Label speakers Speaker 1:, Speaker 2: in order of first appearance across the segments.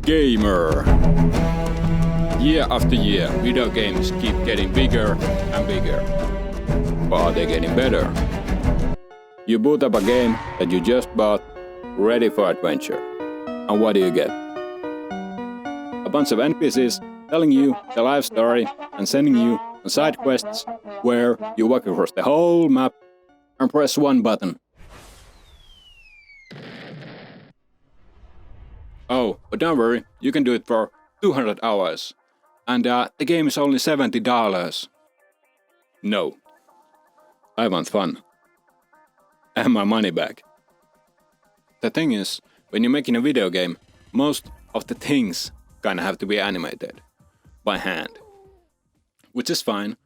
Speaker 1: Gamer. Year after year, video games keep getting bigger and bigger. But are they getting better? You boot up a game that you just bought, ready for adventure. And what do you get? A bunch of NPCs telling you the life story and sending you on side quests where you walk across the whole map and press one button. Oh, but don't worry, you can do it for 200 hours. And the game is only $70. No. I want fun. And my money back. The thing is, when you're making a video game, most of the things kinda have to be animated. By hand. Which is fine,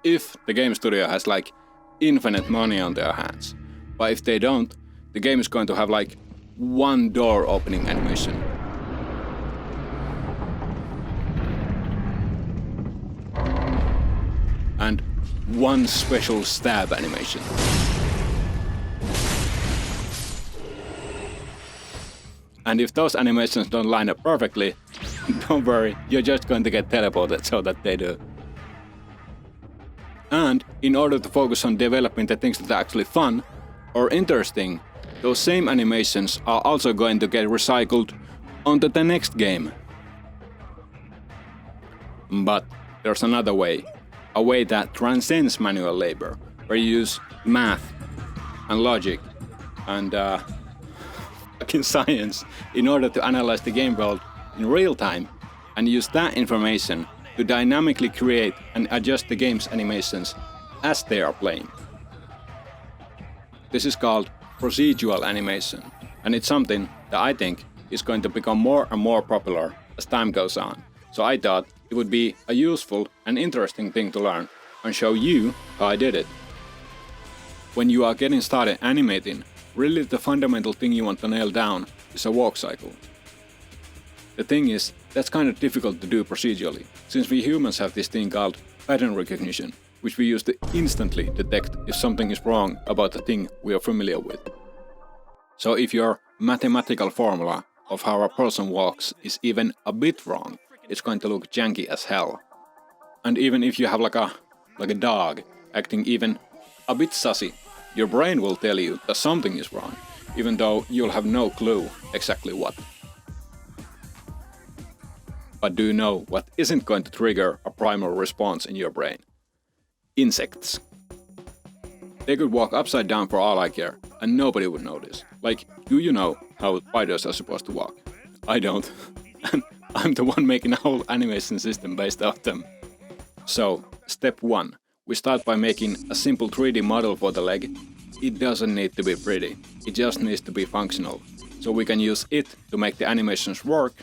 Speaker 1: if the game studio has like infinite money on their hands. But if they don't, the game is going to have like one door opening animation. And one special stab animation. And if those animations don't line up perfectly, don't worry, you're just going to get teleported so that they do. And in order to focus on developing the things that are actually fun or interesting, those same animations are also going to get recycled onto the next game. But there's another way. A way that transcends manual labor, where you use math and logic and fucking science in order to analyze the game world in real time and use that information to dynamically create and adjust the game's animations as they are playing. This is called procedural animation, and it's something that I think is going to become more and more popular as time goes on. So I thought it would be a useful and interesting thing to learn and show you how I did it. When you are getting started animating, really the fundamental thing you want to nail down is a walk cycle. The thing is, that's kind of difficult to do procedurally, since we humans have this thing called pattern recognition, which we use to instantly detect if something is wrong about the thing we are familiar with. So if your mathematical formula of how a person walks is even a bit wrong, it's going to look janky as hell. And even if you have like a dog acting even a bit sussy, your brain will tell you that something is wrong, even though you'll have no clue exactly what. But do you know what isn't going to trigger a primal response in your brain? Insects. They could walk upside down for all I care, and nobody would notice. Like, do you know how spiders are supposed to walk? I don't. And I'm the one making a whole animation system based off them. So, step 1. We start by making a simple 3D model for the leg. It doesn't need to be pretty, it just needs to be functional. So we can use it to make the animations work,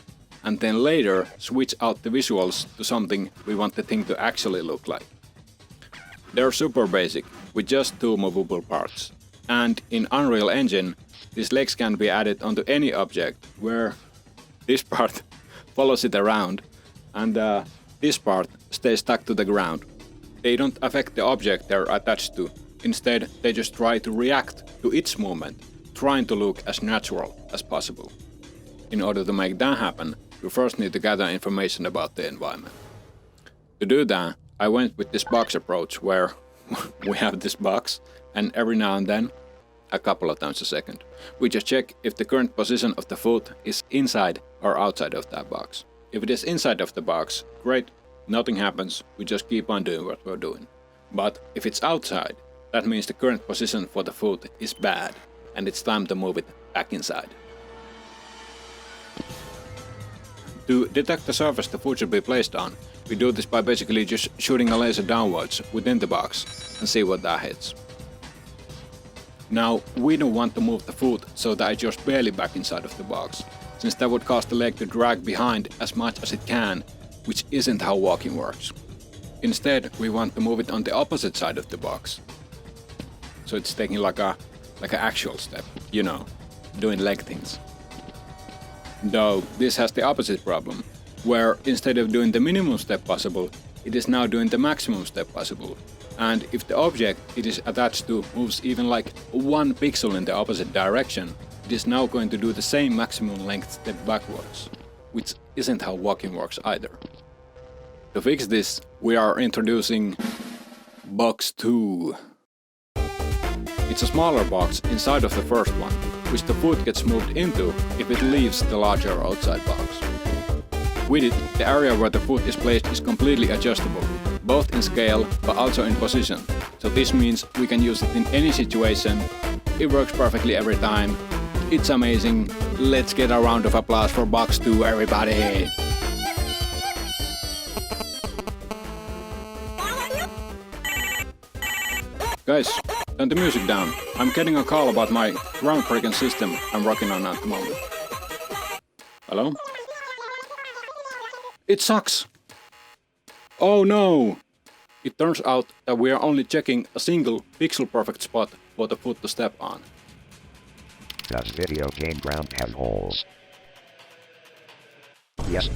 Speaker 1: and then later switch out the visuals to something we want the thing to actually look like. They're super basic, with just 2 movable parts. And in Unreal Engine, these legs can be added onto any object, where this part follows it around, and this part stays stuck to the ground. They don't affect the object they're attached to. Instead, they just try to react to its movement, trying to look as natural as possible. In order to make that happen, we first need to gather information about the environment. To do that, I went with this box approach where we have this box, and every now and then, a couple of times a second, we just check if the current position of the foot is inside or outside of that box. If it is inside of the box, great, nothing happens, we just keep on doing what we're doing. But if it's outside, that means the current position for the foot is bad, and it's time to move it back inside. To detect the surface the foot should be placed on, we do this by basically just shooting a laser downwards within the box and see what that hits. Now, we don't want to move the foot so that it's just barely back inside of the box, since that would cause the leg to drag behind as much as it can, which isn't how walking works. Instead, we want to move it on the opposite side of the box. So it's taking like a actual step, you know, doing leg things. Though this has the opposite problem, where instead of doing the minimum step possible, it is now doing the maximum step possible. And if the object it is attached to moves even like 1 pixel in the opposite direction, it is now going to do the same maximum length step backwards. which isn't how walking works either. To fix this, we are introducing Box 2. It's a smaller box inside of the first one, which the foot gets moved into if it leaves the larger outside box. With it, the area where the foot is placed is completely adjustable, both in scale but also in position. So this means we can use it in any situation. It works perfectly every time. It's amazing. Let's get a round of applause for Box 2, everybody! Guys, turn the music down. I'm getting a call about my groundbreaking system I'm working on at the moment. Hello? It sucks! Oh no! It turns out that we are only checking a single pixel-perfect spot for the foot to step on.
Speaker 2: Does video game ground have holes? Yes.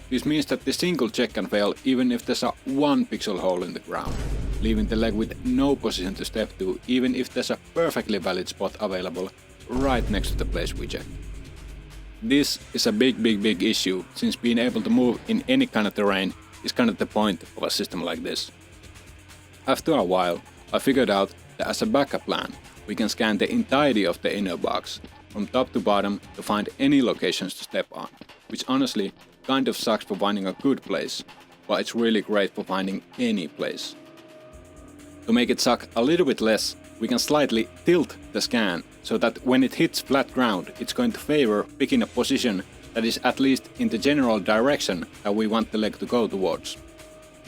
Speaker 1: This means that the single check can fail even if there's a 1 pixel hole in the ground, leaving the leg with no position to step to even if there's a perfectly valid spot available right next to the place we checked. This is a big issue, since being able to move in any kind of terrain is kind of the point of a system like this. After a while, I figured out that as a backup plan, we can scan the entirety of the inner box, from top to bottom, to find any locations to step on, which honestly kind of sucks for finding a good place, but it's really great for finding any place. To make it suck a little bit less, we can slightly tilt the scan so that when it hits flat ground, it's going to favor picking a position that is at least in the general direction that we want the leg to go towards.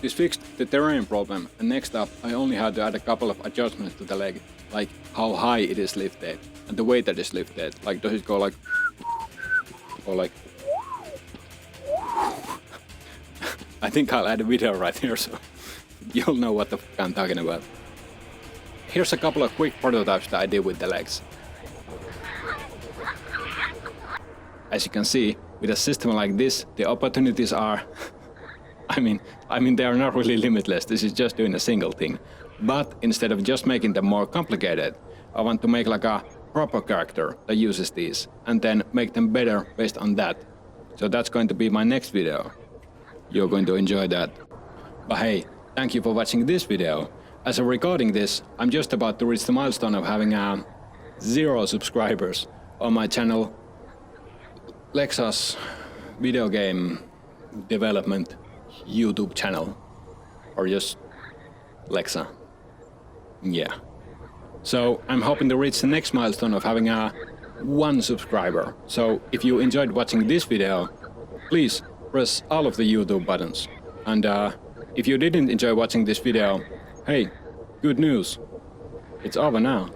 Speaker 1: This fixed the terrain problem, and next up I only had to add a couple of adjustments to the leg, like how high it is lifted and the way that it's lifted, like does it go like or like I think I'll add a video right here so you'll know what the fuck I'm talking about. Here's a couple of quick prototypes that I did with the legs. As you can see, with a system like this, the opportunities are I mean they are not really limitless. This is just doing a single thing. But instead of just making them more complicated, I want to make like a proper character that uses these and then make them better based on that. So that's going to be my next video. You're going to enjoy that. But hey, thank you for watching this video. As I'm recording this, I'm just about to reach the milestone of having 0 subscribers on my channel, Lexa's video game development YouTube channel, or just Lexa. Yeah. So I'm hoping to reach the next milestone of having 1 subscriber. So if you enjoyed watching this video, please press all of the YouTube buttons. And if you didn't enjoy watching this video, hey, good news. It's over now.